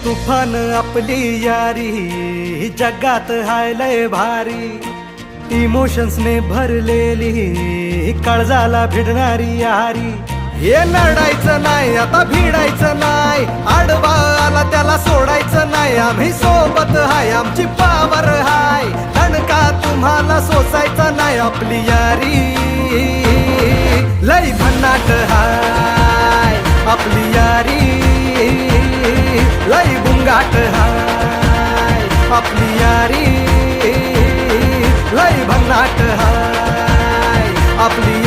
तुफान आपली यारी जगात हाय लय भारी, इमोशन्स ने भरलेली काळजाला भिडणारी यारी। हे लढायचं नाही आता भिडायचं नाही, आडवा आला त्याला सोडायचं नाही, आम्ही सोबत हाय आमची पावर हाय, दणका तुम्हाला सोसायचा नाही। आपली यारी लय भन्नाट हाय, आपली यारी लय बुंगाट हाय, आपली यारी लय भन्नाट हाय, आपली